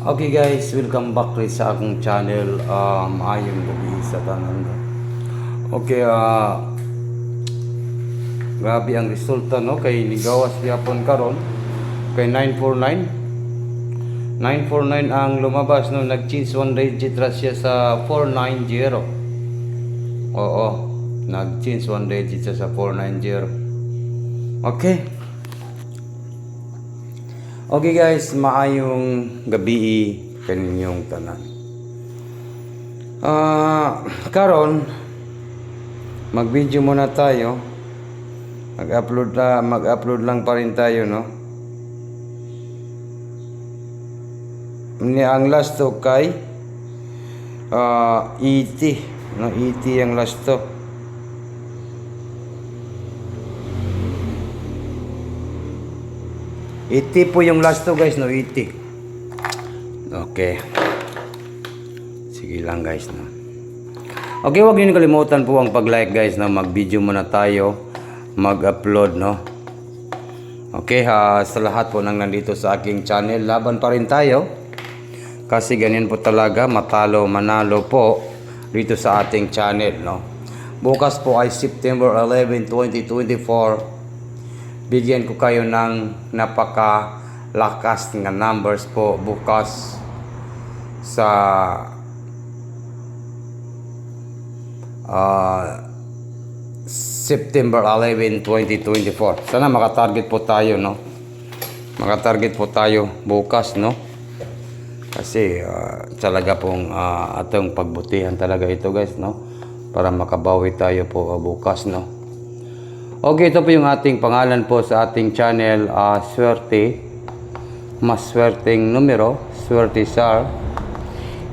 Okay guys, welcome back ulit sa akong channel. Maayong gabi sa tanan. Okay, grabe ang resulta no kay nigawas gyapon karon kay 949. 949 ang lumabas no, nag-change one digit ra siya sa 490. Oo, nag-change one digit siya sa 490. Okay. Okay guys, maayong gabi kaninyong tanan. Karon mag-video muna tayo. Mag-upload lang pa rin tayo, no. Ni ang last to kay ET, no, ET ang last to. ET po yung last to guys, no, ET. Okay. Sige lang guys, no. Okay, huwag niyo kalimutan po ang pag-like guys, na mag-video muna tayo, mag-upload, no. Okay, sa lahat po nang nandito sa aking channel, laban pa rin tayo. Kasi ganyan po talaga, matalo manalo po dito sa ating channel, no. Bukas po ay September 11, 2024. Bigyan ko kayo ng napakalakas na numbers po bukas sa September 11, 2024. Sana makatarget po tayo, no? Makatarget po tayo bukas, no? Kasi talaga pong atong pagbutihan talaga ito guys, no? Para makabawi tayo po bukas, no? Okay, ito po yung ating pangalan po sa ating channel, Swerte. Mas swerteng numero, Swerte Sar.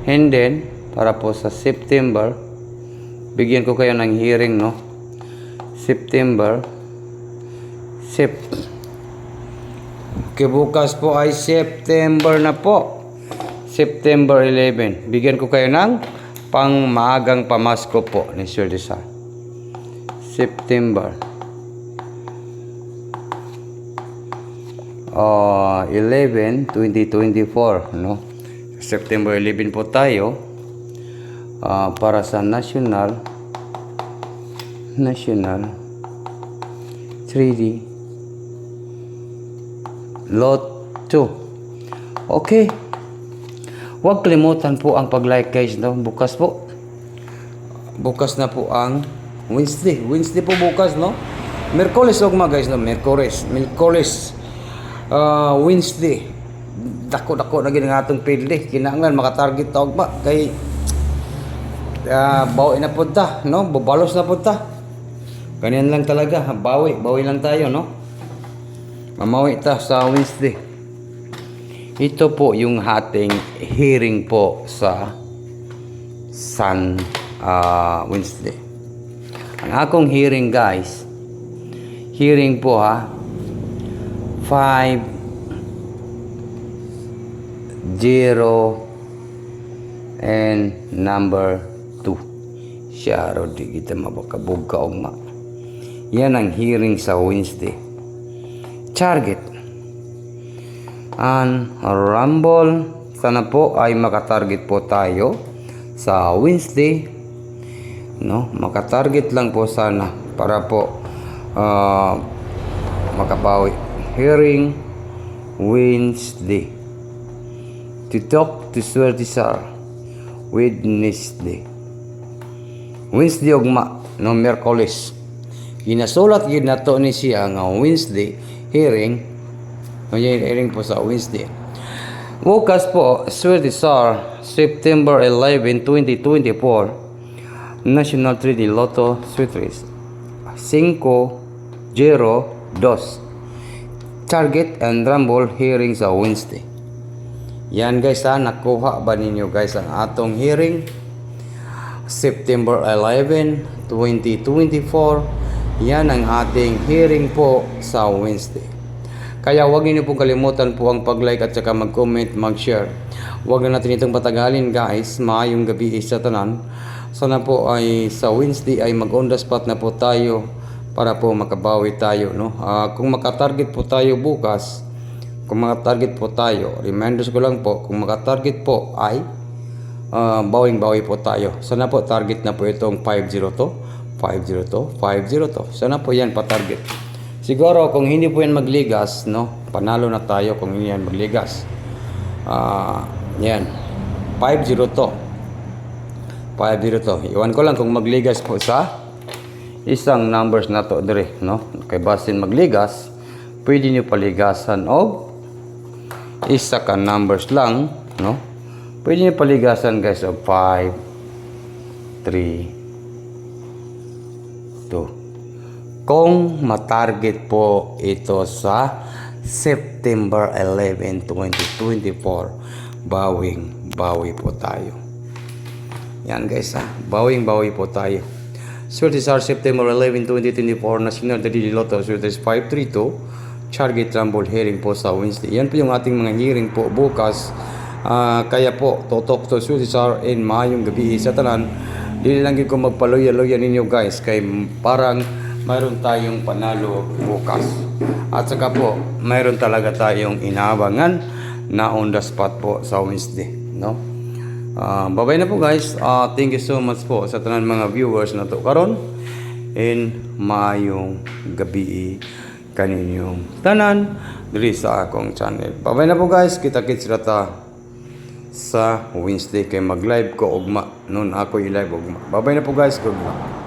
And then, para po sa September, bigyan ko kayo ng hearing, no? September. Okay, bukas po ay September na po. September 11. Bigyan ko kayo ng pang maagang pamasko po ni Swerte Sar. September 11, 2024, no? September 11 po tayo para sa National 3D Lot 2. Okay. Huwag kalimutan po ang pag-like guys, no? Bukas po. Bukas na po ang Wednesday. Wednesday po bukas, no? Merkules ugma guys, no? Merkules. Wednesday. Dako na gini nga atong pildi. Kinahanglan makatarget ta ugma kay bawi na pud ta, no? Babalos na pud ta. Ganyan lang talaga, bawi lang tayo, no? Mamawi ta sa Wednesday. Ito po yung ating hearing po sa Wednesday. Ang akong hearing guys, hearing po 5, 0 and number 2. Siya ro di kita mabakabog ka ugma. Yan ang hearing sa Wednesday. Target and rumble. Sana po ay makatarget po tayo sa Wednesday, no? Makatarget lang po sana para po makabawi. Hearing Wednesday. To talk to Swerte Sar. Wednesday ugma, no, Merkules. Ginasulat gid nato ni siya nga Wednesday hearing. Hearing po sa Wednesday. Bukas po Swerte Sar, September 11, 2024. National 3D Lotto Sweetres 502. Target and rumble hearing sa Wednesday. Yan guys, nakuha ba ninyo guys ang atong hearing September 11, 2024. Yan ang ating hearing po sa Wednesday. Kaya huwag niyo po kalimutan po ang pag-like at saka mag-comment, mag-share. Huwag na natin itong patagalin guys. Maayong gabi sa tanan. Sana po ay sa Wednesday ay mag-on the spot na po tayo para po makabawi tayo, no? Kung makatarget po tayo bukas kung maka-target po tayo, reminders ko lang po, kung maka-target po ay bawing-bawi po tayo. Sana po target na po itong 502, 502, 502. Sana po yan pa-target. Siguro kung hindi po yan magligas, no, panalo na tayo kung hindi yan magligas. Yan. 502. 502. Iwan ko lang kung magligas po sa isang numbers na to dire, no? Kay basin magligas, pwede niyo paligasan og isa ka numbers lang, no? Pwede niyo paligasan guys og 5 3 2. Kung matarget po ito sa September 11, 2024, bawing-bawi po tayo. Yan guys ha, bawing-bawi po tayo. Swerte sa September 11, 2024, National Daily Lotto, swerte is 532, target rumble hearing po sa Wednesday. Yan po yung ating mga hearing po bukas. Kaya po, totok to swerte sa in maayong gabi sa tanan. Dili lang ko magpaluya-luya ninyo guys, kay parang mayroon tayong panalo bukas. At saka po, mayroon talaga tayong inaabangan na on the spot po sa Wednesday, no? Bye-bye na po guys. Thank you so much po sa tanan mga viewers na to karon. And maayong gabi kaninyong tanan diri sa akong channel. Bye-bye na po guys. Kita-kits rata sa Wednesday kay mag-live ko ugma. Noon ako i-live ugma. Bye-bye na po guys. Good luck.